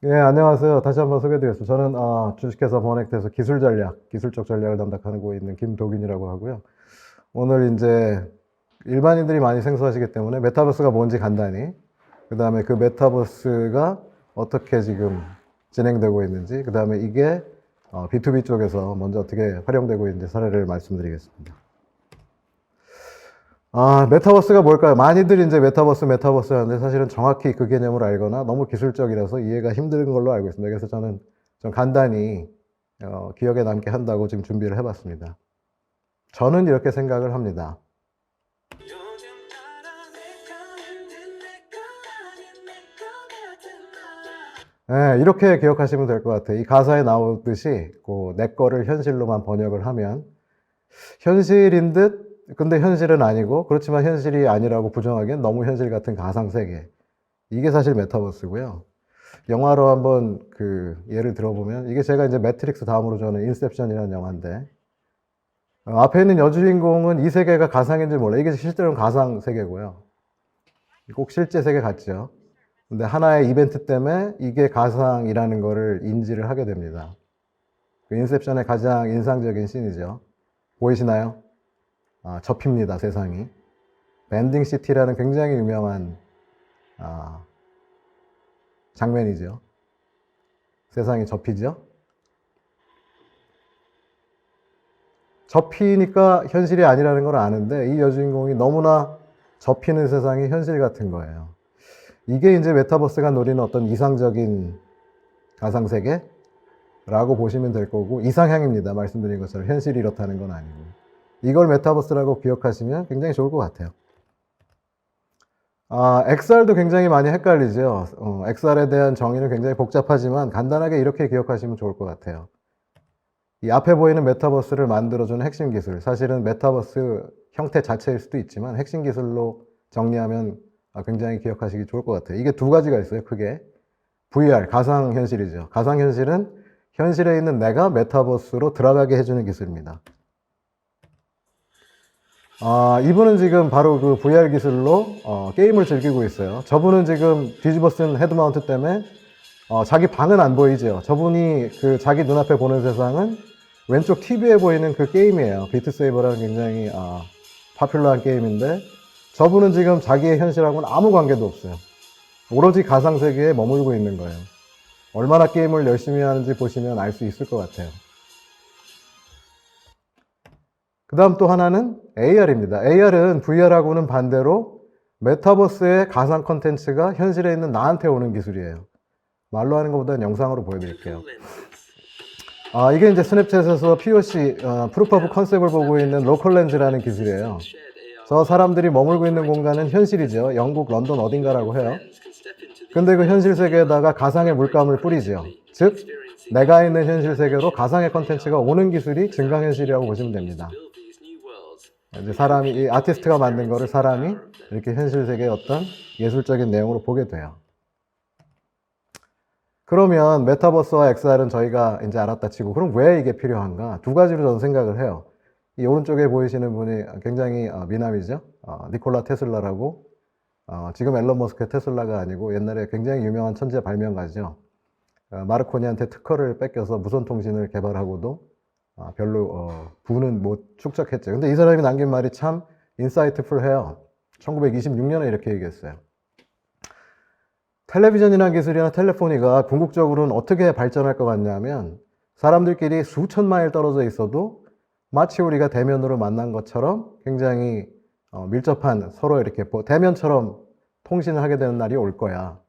예, 안녕하세요. 다시 한번 소개해드리겠습니다. 저는 주식회사 버넥트에서 기술 전략, 기술적 전략을 담당하고 있는 김도균이라고 하고요. 오늘 이제 일반인들이 많이 생소하시기 때문에 메타버스가 뭔지 간단히, 그 다음에 그 메타버스가 어떻게 지금 진행되고 있는지, 그 다음에 이게 B2B 쪽에서 먼저 어떻게 활용되고 있는지 사례를 말씀드리겠습니다. 메타버스가 뭘까요? 많이들 이제 메타버스 하는데 사실은 정확히 그 개념을 알거나 너무 기술적이라서 이해가 힘든 걸로 알고 있습니다. 그래서 저는 좀 간단히 기억에 남게 한다고 지금 준비를 해봤습니다. 저는 이렇게 생각을 합니다. 네, 이렇게 기억하시면 될 것 같아요. 이 가사에 나오듯이 내 거를 현실로만 번역을 하면 현실인 듯 근데 현실은 아니고, 그렇지만 현실이 아니라고 부정하기엔 너무 현실 같은 가상세계. 이게 사실 메타버스고요. 영화로 한번 예를 들어보면, 이게 제가 이제 매트릭스 다음으로 저는 인셉션이라는 영화인데, 앞에 있는 여주인공은 이 세계가 가상인지 몰라요. 이게 실제로는 가상세계고요. 꼭 실제 세계 같죠. 근데 하나의 이벤트 때문에 이게 가상이라는 거를 인지를 하게 됩니다. 인셉션의 가장 인상적인 씬이죠. 보이시나요? 접힙니다, 세상이. 밴딩 시티라는 굉장히 유명한 장면이죠. 세상이 접히죠. 접히니까 현실이 아니라는 걸 아는데 이 여주인공이 너무나 접히는 세상이 현실 같은 거예요. 이게 이제 메타버스가 노리는 어떤 이상적인 가상세계라고 보시면 될 거고, 이상향입니다. 말씀드린 것처럼 현실이 이렇다는 건 아니고. 이걸 메타버스라고 기억하시면 굉장히 좋을 것 같아요. XR도 굉장히 많이 헷갈리죠. XR에 대한 정의는 굉장히 복잡하지만 간단하게 이렇게 기억하시면 좋을 것 같아요. 이 앞에 보이는 메타버스를 만들어주는 핵심 기술, 사실은 메타버스 형태 자체일 수도 있지만 핵심 기술로 정리하면 굉장히 기억하시기 좋을 것 같아요. 이게 두 가지가 있어요, 크게. VR, 가상현실이죠. 가상현실은 현실에 있는 내가 메타버스로 들어가게 해주는 기술입니다. 이분은 지금 바로 그 VR 기술로 게임을 즐기고 있어요. 저분은 지금 뒤집어 쓴 헤드마운트 때문에 자기 방은 안 보이죠. 저분이 자기 눈앞에 보는 세상은 왼쪽 TV에 보이는 그 게임이에요. 비트세이버라는 굉장히 파퓰러한 게임인데, 저분은 지금 자기의 현실하고는 아무 관계도 없어요. 오로지 가상세계에 머물고 있는 거예요. 얼마나 게임을 열심히 하는지 보시면 알 수 있을 것 같아요. 그 다음 또 하나는 AR입니다. AR은 VR하고는 반대로 메타버스의 가상 컨텐츠가 현실에 있는 나한테 오는 기술이에요. 말로 하는 것보다는 영상으로 보여드릴게요. 이게 이제 스냅챗에서 POC, 프루프 오브 컨셉을 보고 있는 로컬 렌즈라는 기술이에요. 저 사람들이 머물고 있는 공간은 현실이죠. 영국 런던 어딘가라고 해요. 근데 그 현실 세계에다가 가상의 물감을 뿌리죠. 즉, 내가 있는 현실 세계로 가상의 컨텐츠가 오는 기술이 증강현실이라고 보시면 됩니다. 이제 이 아티스트가 만든 거를 사람이 이렇게 현실 세계의 어떤 예술적인 내용으로 보게 돼요. 그러면 메타버스와 XR은 저희가 이제 알았다 치고, 그럼 왜 이게 필요한가? 두 가지로 저는 생각을 해요. 이 오른쪽에 보이시는 분이 굉장히 미남이죠. 니콜라 테슬라라고. 지금 앨런 머스크의 테슬라가 아니고 옛날에 굉장히 유명한 천재 발명가죠. 마르코니한테 특허를 뺏겨서 무선 통신을 개발하고도 별로 부는 못 축적했죠. 근데 이 사람이 남긴 말이 참 인사이트풀해요. 1926년에 이렇게 얘기했어요. 텔레비전이나 기술이나 텔레포니가 궁극적으로는 어떻게 발전할 것 같냐면, 사람들끼리 수천 마일 떨어져 있어도 마치 우리가 대면으로 만난 것처럼 굉장히 밀접한, 서로 이렇게 대면처럼 통신을 하게 되는 날이 올 거야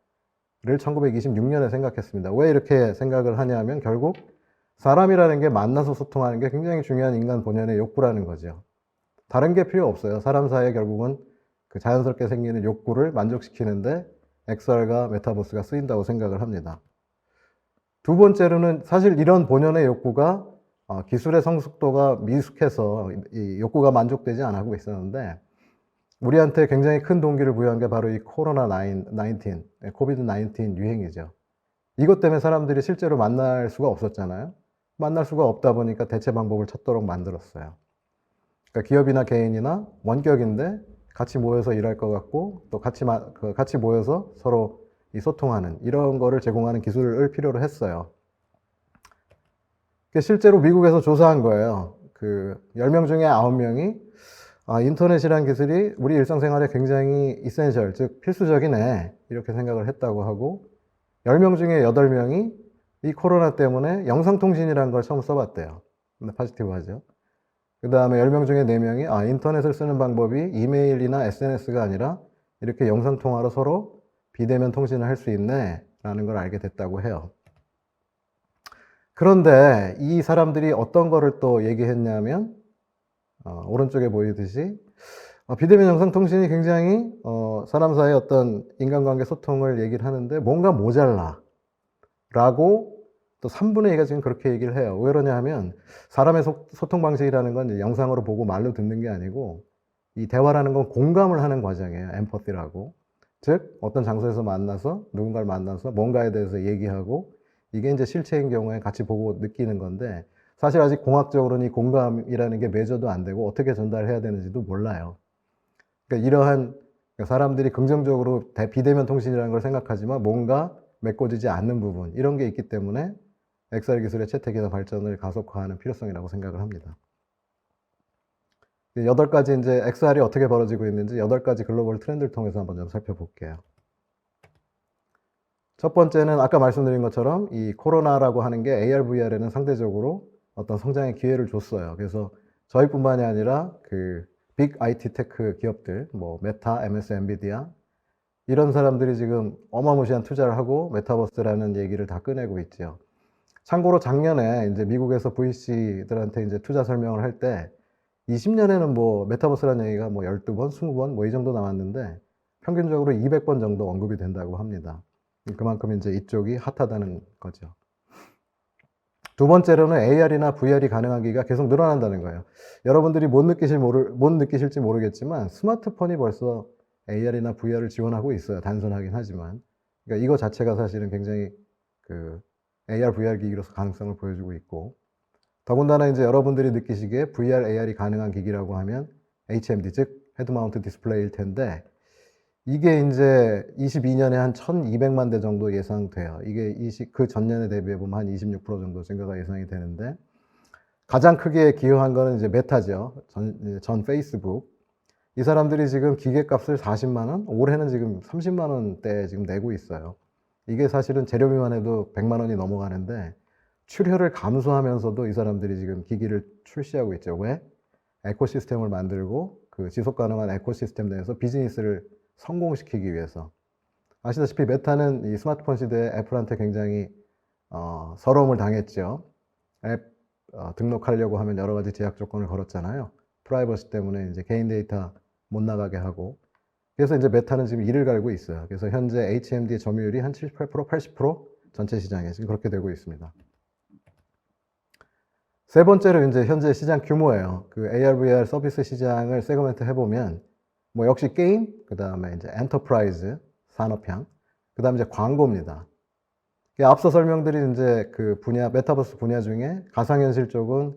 를 1926년에 생각했습니다. 왜 이렇게 생각을 하냐면, 결국 사람이라는 게 만나서 소통하는 게 굉장히 중요한 인간 본연의 욕구라는 거죠. 다른 게 필요 없어요. 사람 사이에 결국은 그 자연스럽게 생기는 욕구를 만족시키는데 XR과 메타버스가 쓰인다고 생각을 합니다. 두 번째로는 사실 이런 본연의 욕구가 기술의 성숙도가 미숙해서 이 욕구가 만족되지 않고 있었는데, 우리한테 굉장히 큰 동기를 부여한 게 바로 이 코비드 19 유행이죠. 이것 때문에 사람들이 실제로 만날 수가 없었잖아요. 만날 수가 없다 보니까 대체 방법을 찾도록 만들었어요. 그러니까 기업이나 개인이나 원격인데 같이 모여서 일할 것 같고, 또 같이 모여서 서로 이 소통하는 이런 거를 제공하는 기술을 필요로 했어요. 실제로 미국에서 조사한 거예요. 그 10명 중에 9명이 인터넷이라는 기술이 우리 일상생활에 굉장히 이센셜, 즉 필수적이네 이렇게 생각을 했다고 하고 10명 중에 8명이 이 코로나 때문에 영상통신이라는 걸 처음 써봤대요. 포지티브하죠. 그 다음에 10명 중에 4명이 인터넷을 쓰는 방법이 이메일이나 SNS가 아니라 이렇게 영상통화로 서로 비대면 통신을 할 수 있네 라는 걸 알게 됐다고 해요. 그런데 이 사람들이 어떤 거를 또 얘기했냐면 오른쪽에 보이듯이 비대면 영상통신이 굉장히 사람 사이의 어떤 인간관계 소통을 얘기를 하는데 뭔가 모자라 라고 또 3분의 2가 지금 그렇게 얘기를 해요. 왜 그러냐 하면 사람의 소통 방식이라는 건 이제 영상으로 보고 말로 듣는 게 아니고 이 대화라는 건 공감을 하는 과정이에요. 엠퍼티라고. 즉 어떤 장소에서 만나서 누군가를 만나서 뭔가에 대해서 얘기하고 이게 이제 실체인 경우에 같이 보고 느끼는 건데 사실 아직 공학적으로는 이 공감이라는 게 매저도 안 되고 어떻게 전달해야 되는지도 몰라요. 그러니까 이러한 사람들이 긍정적으로 비대면 통신이라는 걸 생각하지만 뭔가 메꿔지지 않는 부분 이런 게 있기 때문에 XR 기술의 채택이나 발전을 가속화하는 필요성이라고 생각을 합니다. 8가지 이제 XR이 어떻게 벌어지고 있는지 8가지 글로벌 트렌드를 통해서 한번 좀 살펴볼게요. 첫 번째는 아까 말씀드린 것처럼 이 코로나라고 하는 게 AR, VR에는 상대적으로 어떤 성장의 기회를 줬어요. 그래서 저희뿐만이 아니라 그 빅 IT 테크 기업들, 뭐 메타, MS, 엔비디아 이런 사람들이 지금 어마무시한 투자를 하고 메타버스라는 얘기를 다 꺼내고 있죠. 참고로 작년에 이제 미국에서 VC들한테 이제 투자 설명을 할 때 20년에는 뭐 메타버스라는 얘기가 뭐 12번, 20번 뭐 이 정도 나왔는데 평균적으로 200번 정도 언급이 된다고 합니다. 그만큼 이제 이쪽이 핫하다는 거죠. 두 번째로는 AR이나 VR이 가능하기가 계속 늘어난다는 거예요. 여러분들이 못 느끼실지 모르겠지만 스마트폰이 벌써 AR이나 VR을 지원하고 있어요. 단순하긴 하지만. 그러니까 이거 자체가 사실은 굉장히 그 AR, VR 기기로서 가능성을 보여주고 있고 더군다나 이제 여러분들이 느끼시기에 VR, AR이 가능한 기기라고 하면 HMD, 즉 헤드 마운트 디스플레이일 텐데 이게 이제 22년에 한 1200만 대 정도 예상돼요. 이게 그 전년에 대비해 보면 한 26% 정도 증가가 예상이 되는데 가장 크게 기여한 거는 이제 메타죠. 전 페이스북. 이 사람들이 지금 기계값을 40만 원, 올해는 지금 30만 원대 지금 내고 있어요. 이게 사실은 재료비만 해도 100만 원이 넘어가는데 출혈을 감수하면서도 이 사람들이 지금 기기를 출시하고 있죠. 왜? 에코시스템을 만들고 그 지속 가능한 에코시스템 내에서 비즈니스를 성공시키기 위해서. 아시다시피 메타는 이 스마트폰 시대에 애플한테 굉장히 서러움을 당했죠. 앱 등록하려고 하면 여러 가지 제약 조건을 걸었잖아요. 프라이버시 때문에 이제 개인 데이터 못 나가게 하고. 그래서 이제 메타는 지금 이를 갈고 있어요. 그래서 현재 HMD의 점유율이 한 78%, 80% 전체 시장에 지금 그렇게 되고 있습니다. 세 번째로 이제 현재 시장 규모예요. 그 AR, VR 서비스 시장을 세그멘트 해보면 뭐 역시 게임, 그 다음에 이제 엔터프라이즈, 산업향, 그 다음에 이제 광고입니다. 앞서 설명드린 이제 그 분야, 메타버스 분야 중에 가상현실 쪽은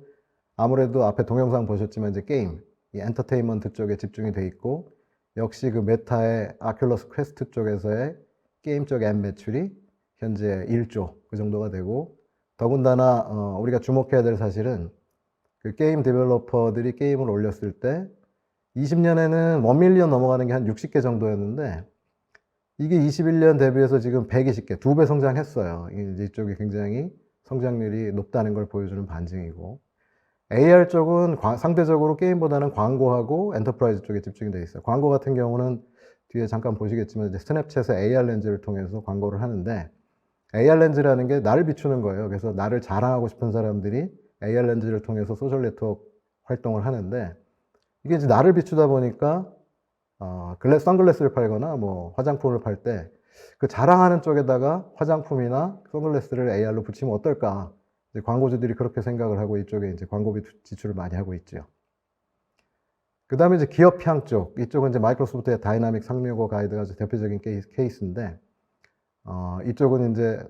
아무래도 앞에 동영상 보셨지만 이제 게임, 이 엔터테인먼트 쪽에 집중이 돼 있고 역시 그 메타의 아큘러스 퀘스트 쪽에서의 게임 쪽 앱 매출이 현재 1조 그 정도가 되고 더군다나 우리가 주목해야 될 사실은 그 게임 데벨로퍼들이 게임을 올렸을 때 20년에는 1밀리언 넘어가는 게 한 60개 정도였는데 이게 21년 대비해서 지금 120개, 2배 성장했어요. 이쪽이 굉장히 성장률이 높다는 걸 보여주는 반증이고 AR 쪽은 상대적으로 게임보다는 광고하고 엔터프라이즈 쪽에 집중이 되어 있어요. 광고 같은 경우는 뒤에 잠깐 보시겠지만 이제 스냅챗의 AR 렌즈를 통해서 광고를 하는데 AR 렌즈라는 게 나를 비추는 거예요. 그래서 나를 자랑하고 싶은 사람들이 AR 렌즈를 통해서 소셜 네트워크 활동을 하는데 이게 이제 나를 비추다 보니까 선글라스를 팔거나 뭐 화장품을 팔 때 그 자랑하는 쪽에다가 화장품이나 선글라스를 AR로 붙이면 어떨까? 이제 광고주들이 그렇게 생각을 하고 이쪽에 이제 광고비 지출을 많이 하고 있죠. 그 다음에 이제 기업향 쪽, 이쪽은 이제 마이크로소프트의 다이나믹 365 가이드가 대표적인 케이스인데, 이쪽은 이제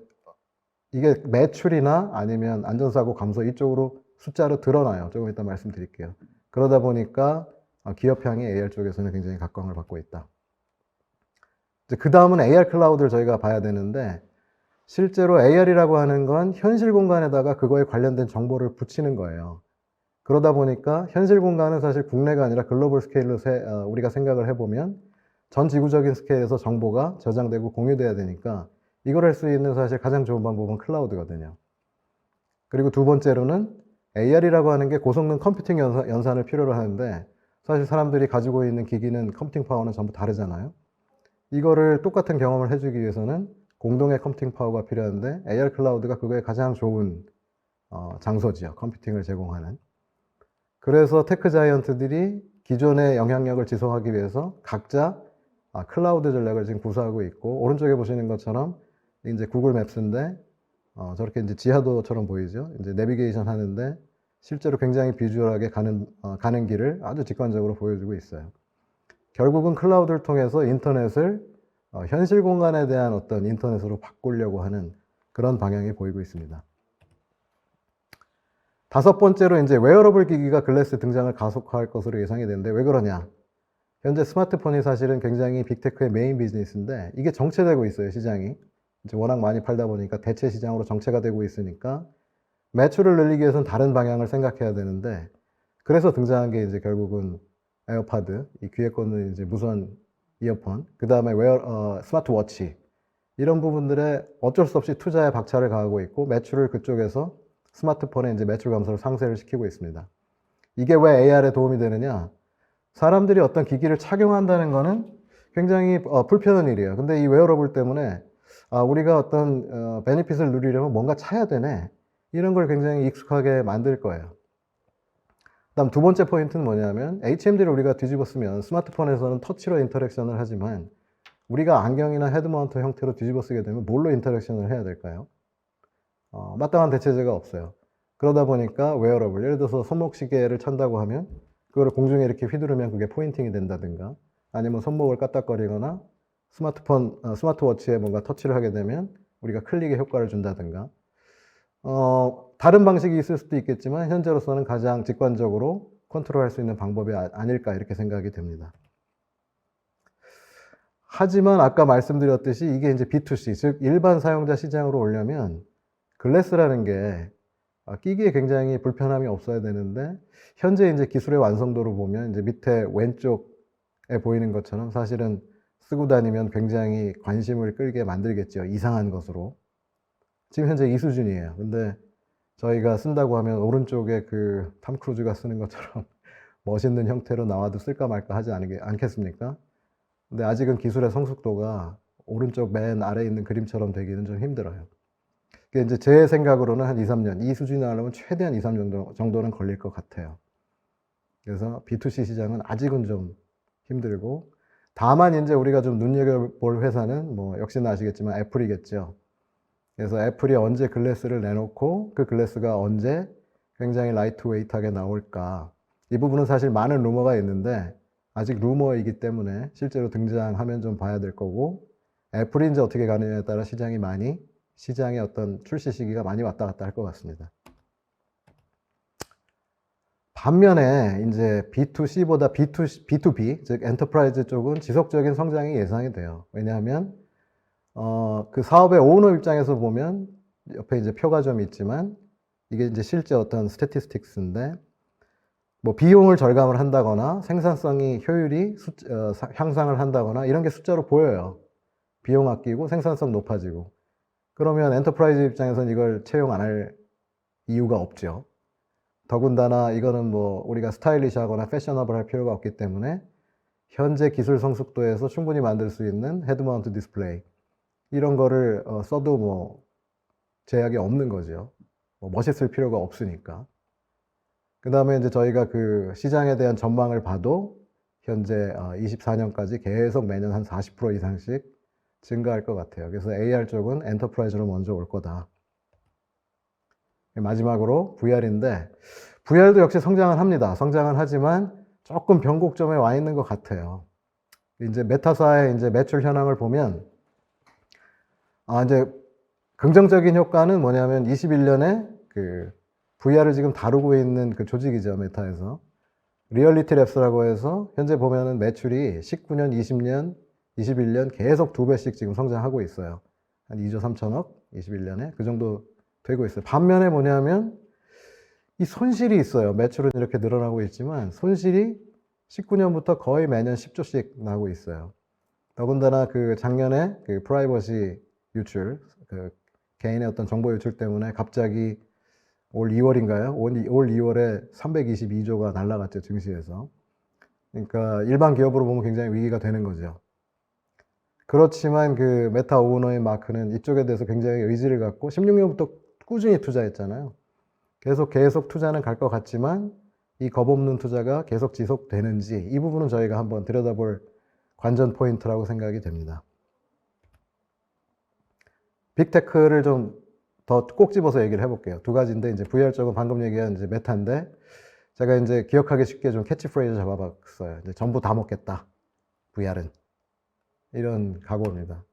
이게 매출이나 아니면 안전사고 감소 이쪽으로 숫자로 드러나요. 조금 이따 말씀드릴게요. 그러다 보니까 기업향이 AR 쪽에서는 굉장히 각광을 받고 있다. 그 다음은 AR 클라우드를 저희가 봐야 되는데, 실제로 AR이라고 하는 건 현실 공간에다가 그거에 관련된 정보를 붙이는 거예요. 그러다 보니까 현실 공간은 사실 국내가 아니라 글로벌 스케일로 우리가 생각을 해보면 전 지구적인 스케일에서 정보가 저장되고 공유돼야 되니까 이걸 할 수 있는 사실 가장 좋은 방법은 클라우드거든요. 그리고 두 번째로는 AR이라고 하는 게 고성능 컴퓨팅 연산을 필요로 하는데, 사실 사람들이 가지고 있는 기기는 컴퓨팅 파워는 전부 다르잖아요. 이거를 똑같은 경험을 해주기 위해서는 공동의 컴퓨팅 파워가 필요한데, AR 클라우드가 그거에 가장 좋은 장소지요. 컴퓨팅을 제공하는. 그래서 테크 자이언트들이 기존의 영향력을 지속하기 위해서 각자 클라우드 전략을 지금 구사하고 있고, 오른쪽에 보시는 것처럼 이제 구글 맵스인데, 저렇게 이제 지하도처럼 보이죠. 이제 내비게이션 하는데 실제로 굉장히 비주얼하게 가는 길을 아주 직관적으로 보여주고 있어요. 결국은 클라우드를 통해서 인터넷을 현실 공간에 대한 어떤 인터넷으로 바꾸려고 하는 그런 방향이 보이고 있습니다. 다섯 번째로 이제 웨어러블 기기가 글래스 등장을 가속화할 것으로 예상이 되는데, 왜 그러냐? 현재 스마트폰이 사실은 굉장히 빅테크의 메인 비즈니스인데 이게 정체되고 있어요, 시장이. 이제 워낙 많이 팔다 보니까 대체 시장으로 정체가 되고 있으니까 매출을 늘리기 위해서는 다른 방향을 생각해야 되는데, 그래서 등장한 게 이제 결국은 에어팟, 이 귀에 꽂는 이제 무선 이어폰, 그 다음에 스마트워치, 이런 부분들에 어쩔 수 없이 투자에 박차를 가하고 있고 매출을 그쪽에서 스마트폰에 이제 매출 감소를 상쇄를 시키고 있습니다. 이게 왜 AR에 도움이 되느냐? 사람들이 어떤 기기를 착용한다는 거는 굉장히 불편한 일이에요. 근데 이 웨어러블 때문에 우리가 어떤 베네핏을 누리려면 뭔가 차야 되네, 이런 걸 굉장히 익숙하게 만들 거예요. 그다음 두 번째 포인트는 뭐냐면, HMD를 우리가 뒤집어 쓰면 스마트폰에서는 터치로 인터랙션을 하지만 우리가 안경이나 헤드마운트 형태로 뒤집어 쓰게 되면 뭘로 인터랙션을 해야 될까요? 마땅한 대체제가 없어요. 그러다 보니까 웨어러블, 예를 들어서 손목시계를 찬다고 하면 그거를 공중에 이렇게 휘두르면 그게 포인팅이 된다든가, 아니면 손목을 까딱거리거나 스마트워치에 뭔가 터치를 하게 되면 우리가 클릭의 효과를 준다든가, 다른 방식이 있을 수도 있겠지만 현재로서는 가장 직관적으로 컨트롤할 수 있는 방법이 아닐까, 이렇게 생각이 됩니다. 하지만 아까 말씀드렸듯이 이게 이제 B2C, 즉 일반 사용자 시장으로 오려면 글래스라는 게 끼기에 굉장히 불편함이 없어야 되는데, 현재 이제 기술의 완성도를 보면 이제 밑에 왼쪽에 보이는 것처럼 사실은 쓰고 다니면 굉장히 관심을 끌게 만들겠죠. 이상한 것으로. 지금 현재 이 수준이에요. 근데 저희가 쓴다고 하면 오른쪽에 그 탐 크루즈가 쓰는 것처럼 멋있는 형태로 나와도 쓸까 말까 하지 않겠습니까? 근데 아직은 기술의 성숙도가 오른쪽 맨 아래에 있는 그림처럼 되기는 좀 힘들어요. 이제 제 생각으로는 한 2, 3년, 이 수준이 나오려면 최대한 2, 3년 정도는 걸릴 것 같아요. 그래서 B2C 시장은 아직은 좀 힘들고, 다만 이제 우리가 좀 눈여겨볼 회사는 뭐 역시나 아시겠지만 애플이겠죠. 그래서 애플이 언제 글래스를 내놓고 그 글래스가 언제 굉장히 라이트웨이트하게 나올까, 이 부분은 사실 많은 루머가 있는데 아직 루머이기 때문에 실제로 등장하면 좀 봐야 될 거고, 애플이 이제 어떻게 가느냐에 따라 시장의 어떤 출시 시기가 많이 왔다 갔다 할 것 같습니다. 반면에 이제 B2C보다 B2B, 즉 엔터프라이즈 쪽은 지속적인 성장이 예상이 돼요. 왜냐하면 그 사업의 오너 입장에서 보면 옆에 이제 표가 좀 있지만 이게 이제 실제 어떤 스태티스틱스인데, 뭐 비용을 절감을 한다거나 생산성이 효율이 향상을 한다거나 이런 게 숫자로 보여요. 비용 아끼고 생산성 높아지고. 그러면 엔터프라이즈 입장에서는 이걸 채용 안 할 이유가 없죠. 더군다나 이거는 뭐 우리가 스타일리시하거나 패셔너블 할 필요가 없기 때문에 현재 기술 성숙도에서 충분히 만들 수 있는 헤드마운트 디스플레이, 이런 거를 써도 뭐 제약이 없는 거죠. 뭐 멋있을 필요가 없으니까. 그 다음에 이제 저희가 그 시장에 대한 전망을 봐도 현재 24년까지 계속 매년 한 40% 이상씩 증가할 것 같아요. 그래서 AR 쪽은 엔터프라이즈로 먼저 올 거다. 마지막으로 VR인데, VR도 역시 성장은 합니다. 성장은 하지만 조금 변곡점에 와 있는 것 같아요. 이제 메타사의 이제 매출 현황을 보면, 이제 긍정적인 효과는 뭐냐면 21년에 그 VR을 지금 다루고 있는 그 조직이죠, 메타에서. 리얼리티 랩스라고 해서 현재 보면은 매출이 19년, 20년, 21년 계속 2배씩 지금 성장하고 있어요. 한 2조 3천억, 21년에 그 정도 되고 있어요. 반면에 뭐냐면 이 손실이 있어요. 매출은 이렇게 늘어나고 있지만 손실이 19년부터 거의 매년 10조씩 나고 있어요. 더군다나 그 작년에 그 프라이버시 유출, 그 개인의 어떤 정보 유출 때문에 갑자기 올 2월인가요? 올 2월에 322조가 날라갔죠, 증시에서. 그러니까 일반 기업으로 보면 굉장히 위기가 되는 거죠. 그렇지만 그 메타 오너인 마크는 이쪽에 대해서 굉장히 의지를 갖고 16년부터 꾸준히 투자했잖아요. 계속 투자는 갈 것 같지만 이 겁없는 투자가 계속 지속되는지 이 부분은 저희가 한번 들여다볼 관전 포인트라고 생각이 됩니다. 빅테크를 좀 더 꼭 집어서 얘기를 해볼게요. 두 가지인데 이제 VR 쪽은 방금 얘기한 이제 메타인데 제가 이제 기억하기 쉽게 좀 캐치프레이즈 잡아봤어요. 이제 전부 다 먹겠다. VR은 이런 각오입니다.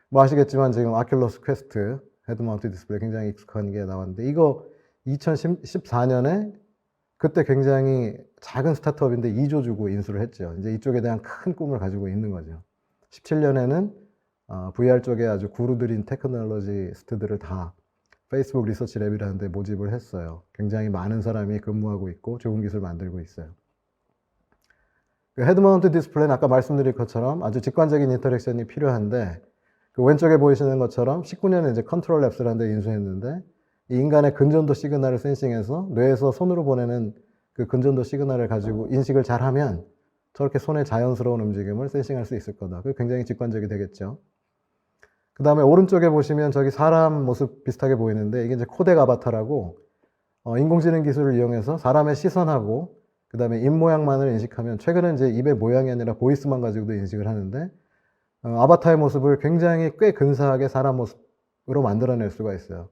뭐 아시겠지만 지금 아큘러스 퀘스트 헤드 마운트 디스플레이 굉장히 익숙한 게 나왔는데 이거 2014년에 그때 굉장히 작은 스타트업인데 2조 주고 인수를 했죠. 이제 이쪽에 대한 큰 꿈을 가지고 있는 거죠. 17년에는 VR 쪽에 아주 구루들인 테크놀로지스트들을 다 페이스북 리서치 랩이라는 데 모집을 했어요. 굉장히 많은 사람이 근무하고 있고 좋은 기술 만들고 있어요. 그 헤드마운트 디스플레이는 아까 말씀드린 것처럼 아주 직관적인 인터랙션이 필요한데 그 왼쪽에 보이시는 것처럼 19년에 이제 컨트롤 랩스라는 데 인수했는데 이 인간의 근전도 시그널을 센싱해서 뇌에서 손으로 보내는 그 근전도 시그널을 가지고 인식을 잘하면 저렇게 손의 자연스러운 움직임을 센싱할 수 있을 거다. 그게 굉장히 직관적이 되겠죠. 그 다음에 오른쪽에 보시면 저기 사람 모습 비슷하게 보이는데 이게 이제 코덱 아바타라고 인공지능 기술을 이용해서 사람의 시선하고 그 다음에 입 모양만을 인식하면 최근에 이제 입의 모양이 아니라 보이스만 가지고도 인식을 하는데 아바타의 모습을 굉장히 꽤 근사하게 사람 모습으로 만들어낼 수가 있어요.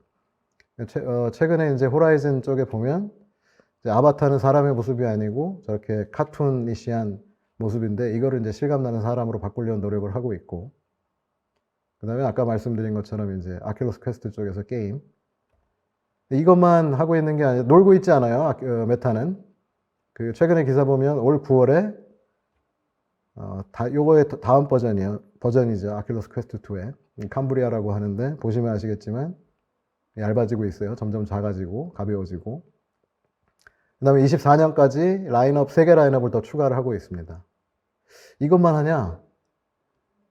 최근에 이제 호라이즌 쪽에 보면 이제 아바타는 사람의 모습이 아니고 저렇게 카툰이시한 모습인데 이거를 이제 실감나는 사람으로 바꾸려는 노력을 하고 있고 그 다음에 아까 말씀드린 것처럼 이제 아큘러스 퀘스트 쪽에서 게임 이것만 하고 있는 게 아니라 놀고 있지 않아요. 메타는 그 최근에 기사 보면 올 9월에 요거의 다음 버전이죠. 아큘러스 퀘스트 2에 캄브리아라고 하는데 보시면 아시겠지만 얇아지고 있어요. 점점 작아지고 가벼워지고 그 다음에 24년까지 라인업 3개 라인업을 더 추가를 하고 있습니다. 이것만 하냐?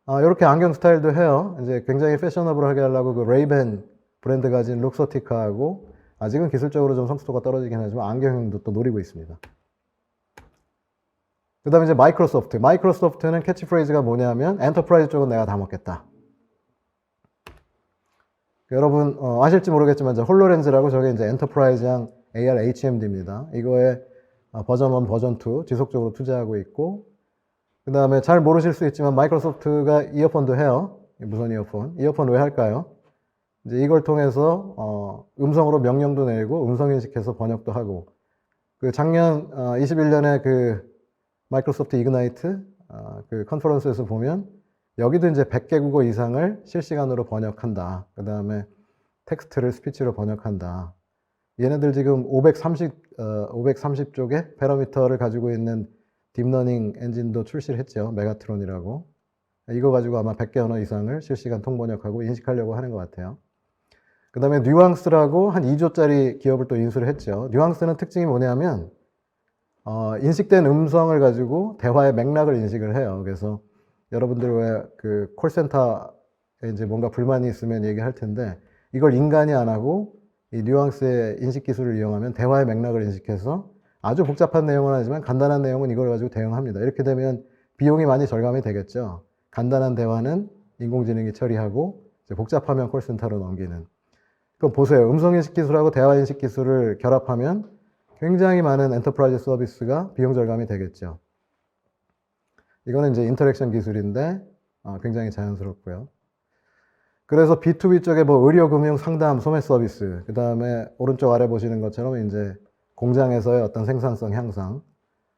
이렇게 안경 스타일도 해요. 이제 굉장히 패셔너블하게 하려고 그 레이벤 브랜드 가진 룩소티카하고 아직은 기술적으로 좀 성숙도가 떨어지긴 하지만 안경도 또 노리고 있습니다. 그 다음에 이제 마이크로소프트는 캐치프레이즈가 뭐냐면 엔터프라이즈 쪽은 내가 다 먹겠다. 여러분 아실지 모르겠지만 이제 홀로렌즈라고 저게 이제 엔터프라이즈형 AR HMD입니다. 이거에 버전 1, 버전 2 지속적으로 투자하고 있고 그 다음에 잘 모르실 수 있지만 마이크로소프트가 이어폰도 해요. 무선 이어폰 왜 할까요? 이제 이걸 통해서 음성으로 명령도 내고 음성 인식해서 번역도 하고 그 작년 21년에 그 마이크로소프트 이그나이트 그 컨퍼런스에서 보면 여기도 이제 100개 국어 이상을 실시간으로 번역한다. 그 다음에 텍스트를 스피치로 번역한다. 얘네들 지금 530쪽의 패러미터를 가지고 있는 딥러닝 엔진도 출시를 했죠. 메가트론이라고. 이거 가지고 아마 100개 언어 이상을 실시간 통번역하고 인식하려고 하는 것 같아요. 그 다음에 뉘앙스라고 한 2조짜리 기업을 또 인수를 했죠. 뉘앙스는 특징이 뭐냐면 인식된 음성을 가지고 대화의 맥락을 인식을 해요. 그래서 여러분들 왜 그 콜센터에 이제 뭔가 불만이 있으면 얘기할 텐데 이걸 인간이 안 하고 이 뉘앙스의 인식 기술을 이용하면 대화의 맥락을 인식해서 아주 복잡한 내용은 아니지만 간단한 내용은 이걸 가지고 대응합니다. 이렇게 되면 비용이 많이 절감이 되겠죠. 간단한 대화는 인공지능이 처리하고 이제 복잡하면 콜센터로 넘기는. 그럼 보세요. 음성인식 기술하고 대화인식 기술을 결합하면 굉장히 많은 엔터프라이즈 서비스가 비용 절감이 되겠죠. 이거는 이제 인터랙션 기술인데 굉장히 자연스럽고요. 그래서 B2B 쪽에 뭐 의료, 금융, 상담, 소매 서비스, 그 다음에 오른쪽 아래 보시는 것처럼 이제 공장에서의 어떤 생산성 향상,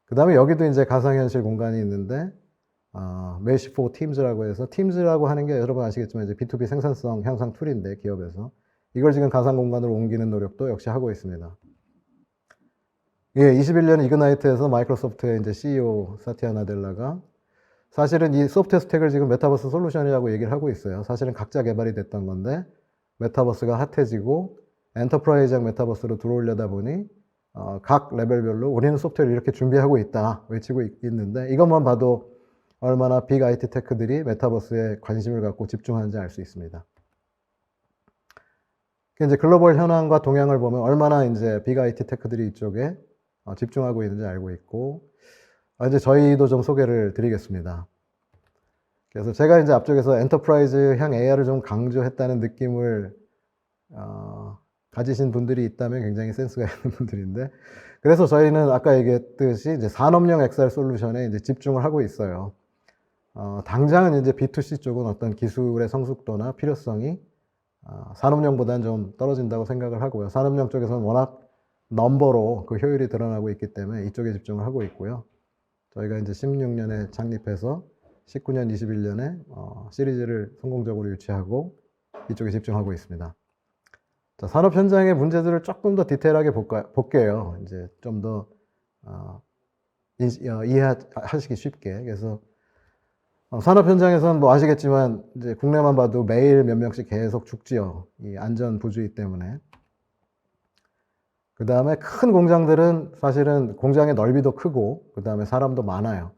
그 다음에 여기도 이제 가상현실 공간이 있는데 Mesh for Teams라고 해서 Teams라고 하는 게 여러분 아시겠지만 이제 B2B 생산성 향상 툴인데 기업에서 이걸 지금 가상 공간으로 옮기는 노력도 역시 하고 있습니다. 예, 21년 이그나이트에서 마이크로소프트의 이제 CEO 사티아 나델라가 사실은 이 소프트웨어 스택을 지금 메타버스 솔루션이라고 얘기를 하고 있어요. 사실은 각자 개발이 됐던 건데 메타버스가 핫해지고 엔터프라이즈형 메타버스로 들어오려다 보니 각 레벨별로 우리는 소프트웨어를 이렇게 준비하고 있다 외치고 있는데 이것만 봐도 얼마나 빅 IT 테크들이 메타버스에 관심을 갖고 집중하는지 알 수 있습니다. 이제 글로벌 현황과 동향을 보면 얼마나 이제 빅 IT 테크들이 이쪽에 집중하고 있는지 알고 있고, 이제 저희도 좀 소개를 드리겠습니다. 그래서 제가 이제 앞쪽에서 엔터프라이즈형 AR을 좀 강조했다는 느낌을 가지신 분들이 있다면 굉장히 센스가 있는 분들인데, 그래서 저희는 아까 얘기했듯이 이제 산업용 XR 솔루션에 이제 집중을 하고 있어요. 당장은 이제 B2C 쪽은 어떤 기술의 성숙도나 필요성이 산업용보다는 좀 떨어진다고 생각을 하고요. 산업용 쪽에서는 워낙 넘버로 그 효율이 드러나고 있기 때문에 이쪽에 집중을 하고 있고요. 저희가 이제 16년에 창립해서 19년, 21년에 시리즈를 성공적으로 유치하고 이쪽에 집중하고 있습니다. 자, 산업 현장의 문제들을 조금 더 디테일하게 볼게요. 이제 좀 더 이해하시기 쉽게. 그래서 산업 현장에서는 뭐 아시겠지만 이제 국내만 봐도 매일 몇 명씩 계속 죽지요. 이 안전 부주의 때문에. 그 다음에 큰 공장들은 사실은 공장의 넓이도 크고 그 다음에 사람도 많아요.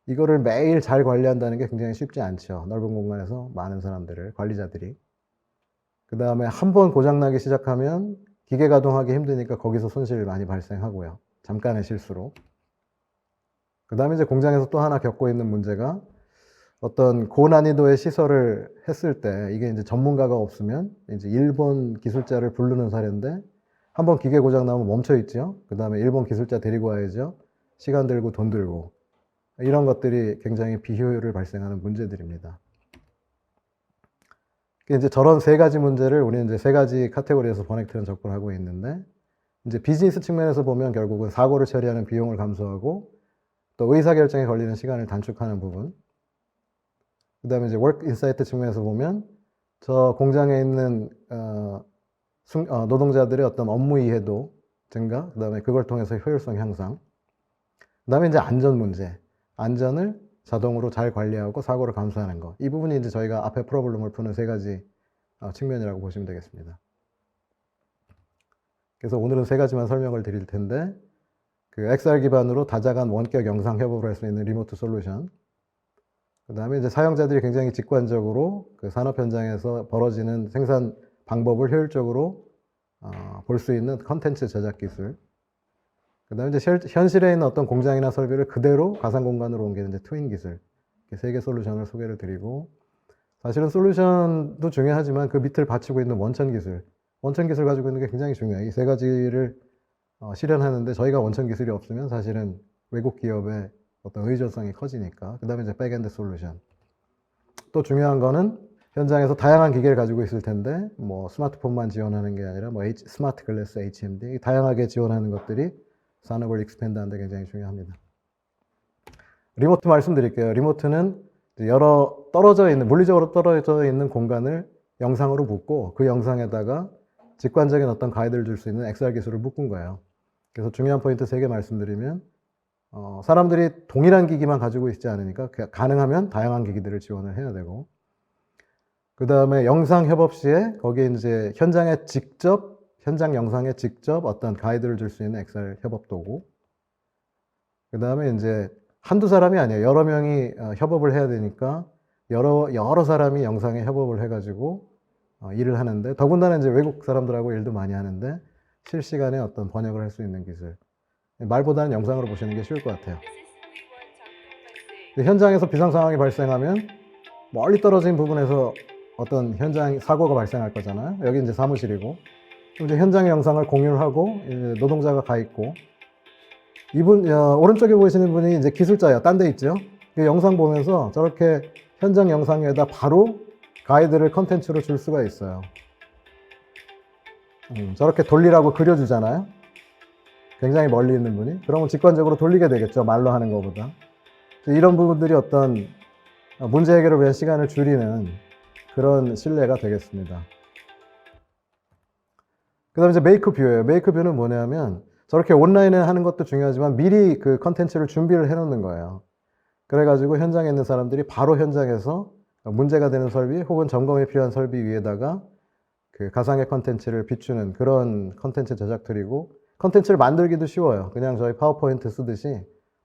이거를 매일 잘 관리한다는 게 굉장히 쉽지 않죠. 넓은 공간에서 많은 사람들을, 관리자들이. 그 다음에 한 번 고장나기 시작하면 기계 가동하기 힘드니까 거기서 손실이 많이 발생하고요. 잠깐의 실수로. 그 다음에 이제 공장에서 또 하나 겪고 있는 문제가 어떤 고난이도의 시설을 했을 때 이게 이제 전문가가 없으면 이제 일본 기술자를 부르는 사례인데 한번 기계 고장 나면 멈춰 있죠. 그 다음에 일본 기술자 데리고 와야죠. 시간 들고 돈 들고. 이런 것들이 굉장히 비효율을 발생하는 문제들입니다. 이제 저런 세 가지 문제를 우리는 이제 세 가지 카테고리에서 버넥트는 접근을 하고 있는데, 이제 비즈니스 측면에서 보면 결국은 사고를 처리하는 비용을 감소하고 또 의사결정에 걸리는 시간을 단축하는 부분. 그 다음에 이제 워크 인사이트 측면에서 보면 저 공장에 있는 노동자들의 어떤 업무 이해도 증가, 그 다음에 그걸 통해서 효율성 향상, 그 다음에 이제 안전 문제, 안전을 자동으로 잘 관리하고 사고를 감소하는 것. 이 부분이 이제 저희가 앞에 프로블럼을 푸는 세 가지 측면이라고 보시면 되겠습니다. 그래서 오늘은 세 가지만 설명을 드릴 텐데, 그 XR 기반으로 다자간 원격 영상 협업을 할 수 있는 리모트 솔루션, 그 다음에 이제 사용자들이 굉장히 직관적으로 그 산업 현장에서 벌어지는 생산 방법을 효율적으로 볼 수 있는 컨텐츠 제작 기술, 그 다음에 이제 현실에 있는 어떤 공장이나 설비를 그대로 가상 공간으로 옮기는 이제 트윈 기술, 이렇게 세 개 솔루션을 소개를 드리고, 사실은 솔루션도 중요하지만 그 밑을 받치고 있는 원천 기술 가지고 있는 게 굉장히 중요해요. 이 세 가지를 실현하는데 저희가 원천 기술이 없으면 사실은 외국 기업의 어떤 의존성이 커지니까. 그 다음에 이제 백엔드 솔루션. 또 중요한 거는 현장에서 다양한 기계를 가지고 있을 텐데 뭐 스마트폰만 지원하는 게 아니라 뭐 스마트 글래스, HMD 다양하게 지원하는 것들이 산업을 익스펜드하는 데 굉장히 중요합니다. 리모트 말씀드릴게요. 리모트는 여러 물리적으로 떨어져 있는 공간을 영상으로 묶고 그 영상에다가 직관적인 어떤 가이드를 줄 수 있는 XR 기술을 묶은 거예요. 그래서 중요한 포인트 3개 말씀드리면 사람들이 동일한 기기만 가지고 있지 않으니까 가능하면 다양한 기기들을 지원을 해야 되고, 그 다음에 영상 협업 시에 거기에 이제 현장 영상에 직접 어떤 가이드를 줄 수 있는 XR 협업 도구, 그 다음에 이제 한두 사람이 아니에요. 여러 명이 협업을 해야 되니까 여러 사람이 영상에 협업을 해가지고 일을 하는데, 더군다나 이제 외국 사람들하고 일도 많이 하는데 실시간에 어떤 번역을 할 수 있는 기술. 말보다는 영상으로 보시는 게 쉬울 것 같아요. 현장에서 비상 상황이 발생하면 멀리 떨어진 부분에서 어떤 현장 사고가 발생할 거잖아요. 여기 이제 사무실이고, 이제 현장 영상을 공유를 하고 이제 노동자가 가 있고, 이분 오른쪽에 보이시는 분이 이제 기술자예요. 딴 데 있죠. 그 영상 보면서 저렇게 현장 영상에다 바로 가이드를 컨텐츠로 줄 수가 있어요. 저렇게 돌리라고 그려주잖아요. 굉장히 멀리 있는 분이. 그러면 직관적으로 돌리게 되겠죠. 말로 하는 것보다. 이런 부분들이 어떤 문제 해결을 위한 시간을 줄이는 그런 신뢰가 되겠습니다. 그 다음에 이제 메이크 뷰예요. 메이크 뷰는 뭐냐면 저렇게 온라인에 하는 것도 중요하지만 미리 그 컨텐츠를 준비를 해 놓는 거예요. 그래가지고 현장에 있는 사람들이 바로 현장에서 문제가 되는 설비 혹은 점검에 필요한 설비 위에다가 그 가상의 컨텐츠를 비추는 그런 컨텐츠 제작 툴이고, 컨텐츠를 만들기도 쉬워요. 그냥 저희 파워포인트 쓰듯이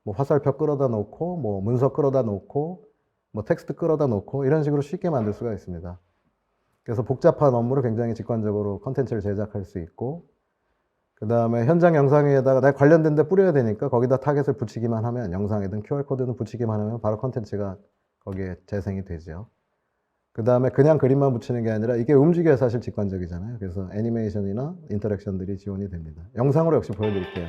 뭐 화살표 끌어다 놓고 뭐 문서 끌어다 놓고 뭐 텍스트 끌어다 놓고 이런 식으로 쉽게 만들 수가 있습니다. 그래서 복잡한 업무를 굉장히 직관적으로 컨텐츠를 제작할 수 있고, 그 다음에 현장 영상 위에다가 내가 관련된 데 뿌려야 되니까 거기다 타겟을 붙이기만 하면, 영상이든 QR코드는 붙이기만 하면 바로 컨텐츠가 거기에 재생이 되죠. 그 다음에 그냥 그림만 붙이는 게 아니라 이게 움직여야 사실 직관적이잖아요. 그래서 애니메이션이나 인터랙션들이 지원이 됩니다. 영상으로 역시 보여드릴게요.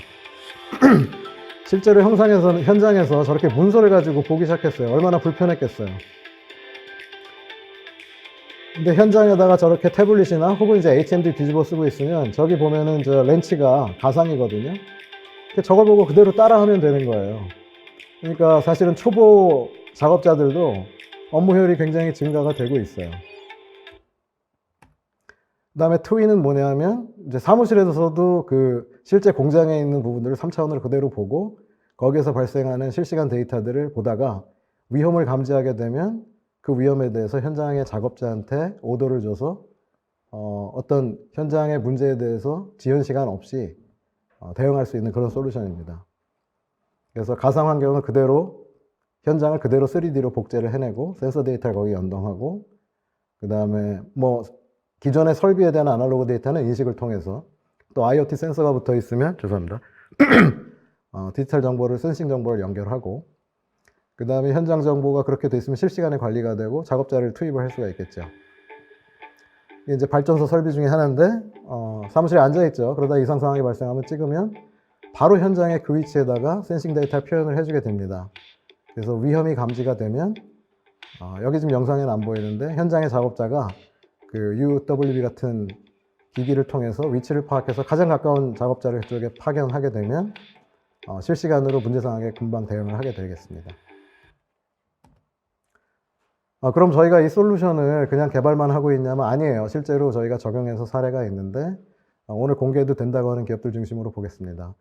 실제로 현장에서 저렇게 문서를 가지고 보기 시작했어요. 얼마나 불편했겠어요. 근데 현장에다가 저렇게 태블릿이나 혹은 이제 HMD 뒤집어 쓰고 있으면 저기 보면은 저 렌치가 가상이거든요. 저걸 보고 그대로 따라하면 되는 거예요. 그러니까 사실은 초보 작업자들도 업무 효율이 굉장히 증가가 되고 있어요. 그 다음에 트윈은 뭐냐면 이제 사무실에서도 그 실제 공장에 있는 부분들을 3차원으로 그대로 보고 거기에서 발생하는 실시간 데이터들을 보다가 위험을 감지하게 되면 그 위험에 대해서 현장의 작업자한테 오더를 줘서 어떤 현장의 문제에 대해서 지연 시간 없이 대응할 수 있는 그런 솔루션입니다. 그래서 가상 환경을 그대로, 현장을 그대로 3D로 복제를 해내고 센서 데이터를 거기 연동하고, 그 다음에 뭐 기존의 설비에 대한 아날로그 데이터는 인식을 통해서, 또 IoT 센서가 붙어 있으면, 죄송합니다, 디지털 정보를, 센싱 정보를 연결하고, 그 다음에 현장 정보가 그렇게 돼 있으면 실시간에 관리가 되고 작업자를 투입을 할 수가 있겠죠. 이게 이제 발전소 설비 중에 하나인데, 사무실에 앉아있죠. 그러다 이상 상황이 발생하면 찍으면 바로 현장의 그 위치에다가 센싱 데이터 표현을 해주게 됩니다. 그래서 위험이 감지가 되면, 여기 지금 영상에는 안 보이는데 현장의 작업자가 그 UWB 같은 기기를 통해서 위치를 파악해서 가장 가까운 작업자를 그쪽에 파견하게 되면 실시간으로 문제 상황에 금방 대응을 하게 되겠습니다. 그럼 저희가 이 솔루션을 그냥 개발만 하고 있냐면 아니에요. 실제로 저희가 적용해서 사례가 있는데 오늘 공개해도 된다고 하는 기업들 중심으로 보겠습니다.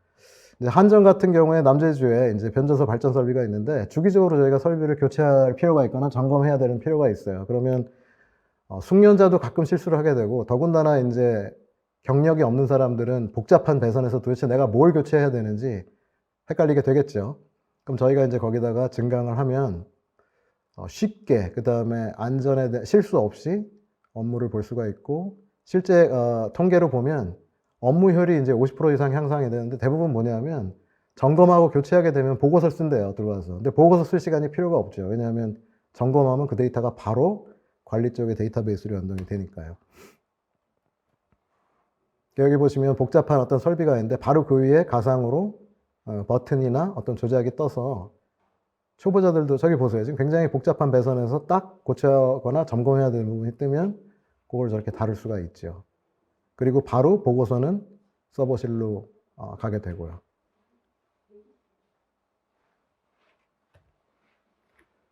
이제 한전 같은 경우에 남제주에 이제 변전소 발전 설비가 있는데 주기적으로 저희가 설비를 교체할 필요가 있거나 점검해야 되는 필요가 있어요. 그러면 숙련자도 가끔 실수를 하게 되고, 더군다나 이제 경력이 없는 사람들은 복잡한 배선에서 도대체 내가 뭘 교체해야 되는지 헷갈리게 되겠죠. 그럼 저희가 이제 거기다가 증강을 하면 쉽게, 그 다음에 안전에 대한 실수 없이 업무를 볼 수가 있고, 실제 통계로 보면 업무 효율이 이제 50% 이상 향상이 되는데 대부분 뭐냐면 점검하고 교체하게 되면 보고서 쓴대요, 들어와서. 근데 보고서 쓸 시간이 필요가 없죠. 왜냐하면 점검하면 그 데이터가 바로 관리 쪽의 데이터베이스로 연동이 되니까요. 여기 보시면 복잡한 어떤 설비가 있는데 바로 그 위에 가상으로 버튼이나 어떤 조작이 떠서 초보자들도, 저기 보세요. 지금 굉장히 복잡한 배선에서 딱 고쳐거나 점검해야 되는 부분이 뜨면 그걸 저렇게 다룰 수가 있죠. 그리고 바로 보고서는 서버실로 가게 되고요.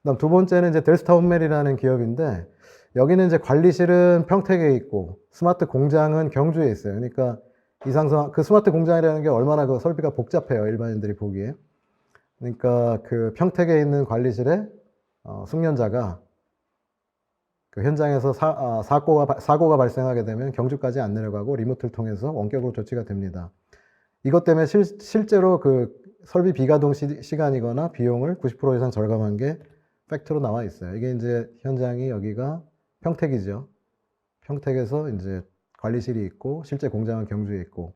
그다음 두 번째는 이제 델스타 홈멜이라는 기업인데, 여기는 이제 관리실은 평택에 있고 스마트 공장은 경주에 있어요. 그러니까 그 스마트 공장이라는 게 얼마나 그 설비가 복잡해요, 일반인들이 보기에. 그러니까 그 평택에 있는 관리실에 숙련자가 그 현장에서 사고가 발생하게 되면 경주까지 안 내려가고 리모트를 통해서 원격으로 조치가 됩니다. 이것 때문에 실제로 그 설비 비가동 시간이거나 비용을 90% 이상 절감한 게 팩트로 나와 있어요. 이게 이제 현장이 여기가 평택이죠. 평택에서 이제 관리실이 있고 실제 공장은 경주에 있고,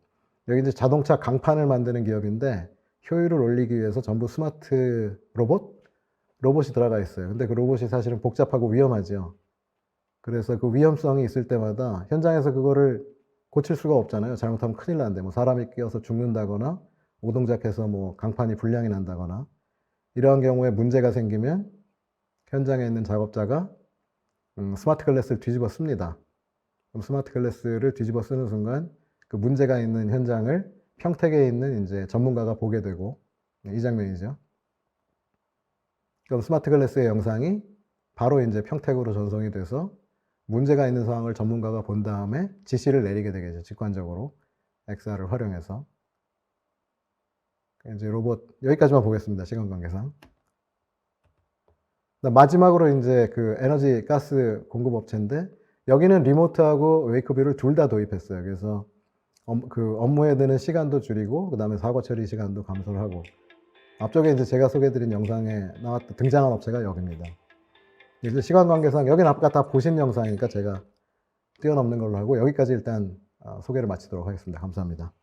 여기 이제 자동차 강판을 만드는 기업인데 효율을 올리기 위해서 전부 스마트 로봇이 들어가 있어요. 근데 그 로봇이 사실은 복잡하고 위험하죠. 그래서 그 위험성이 있을 때마다 현장에서 그거를 고칠 수가 없잖아요. 잘못하면 큰일 나는데, 뭐 사람이 끼어서 죽는다거나 오동작해서 뭐 강판이 불량이 난다거나 이러한 경우에 문제가 생기면 현장에 있는 작업자가 스마트 글래스를 뒤집어 씁니다. 그럼 스마트 글래스를 뒤집어 쓰는 순간 그 문제가 있는 현장을 평택에 있는 이제 전문가가 보게 되고, 이 장면이죠. 그럼 스마트 글래스의 영상이 바로 이제 평택으로 전송이 돼서 문제가 있는 상황을 전문가가 본 다음에 지시를 내리게 되겠죠. 직관적으로 XR을 활용해서. 이제 로봇 여기까지만 보겠습니다. 시간 관계상. 마지막으로 이제 그 에너지 가스 공급 업체인데 여기는 리모트하고 웨이크뷰를 둘 다 도입했어요. 그래서 그 업무에 드는 시간도 줄이고 그다음에 사고 처리 시간도 감소를 하고 앞쪽에 이제 제가 소개해드린 영상에 등장한 업체가 여기입니다. 이제 시간 관계상 여기는 아까 다 보신 영상이니까 제가 뛰어넘는 걸로 하고 여기까지 일단 소개를 마치도록 하겠습니다. 감사합니다.